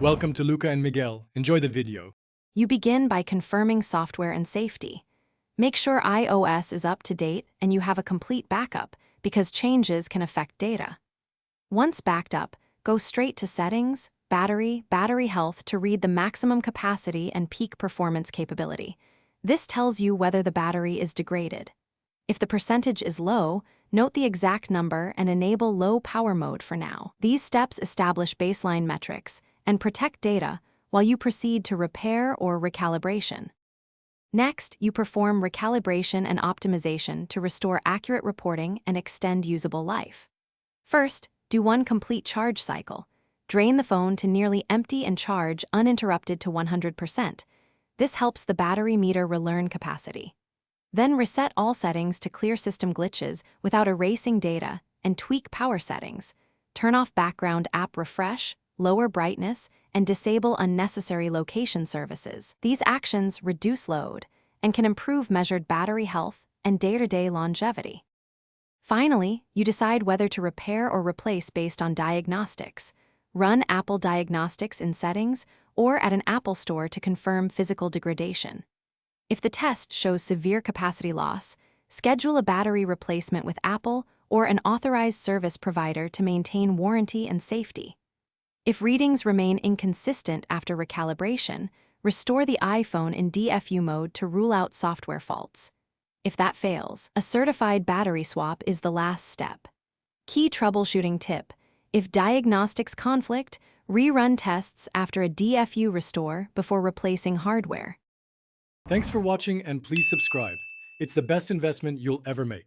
Welcome to Luca and Miguel. Enjoy the video. You begin by confirming software and safety. Make sure iOS is up to date and you have a complete backup because changes can affect data. Once backed up, go straight to Settings, Battery Health to read the maximum capacity and peak performance capability. This tells you whether the battery is degraded. If the percentage is low, note the exact number and enable low power mode for now. These steps establish baseline metrics and protect data while you proceed to repair or recalibration. Next, you perform recalibration and optimization to restore accurate reporting and extend usable life. First, do one complete charge cycle. Drain the phone to nearly empty and charge uninterrupted to 100%. This helps the battery meter relearn capacity. Then reset all settings to clear system glitches without erasing data and tweak power settings. Turn off background app refresh, lower brightness, and disable unnecessary location services. These actions reduce load and can improve measured battery health and day-to-day longevity. Finally, you decide whether to repair or replace based on diagnostics. Run Apple Diagnostics in Settings or at an Apple store to confirm physical degradation. If the test shows severe capacity loss, schedule a battery replacement with Apple or an authorized service provider to maintain warranty and safety. If readings remain inconsistent after recalibration, restore the iPhone in DFU mode to rule out software faults. If that fails, a certified battery swap is the last step. Key troubleshooting tip: if diagnostics conflict, rerun tests after a DFU restore before replacing hardware. Thanks for watching and please subscribe. It's the best investment you'll ever make.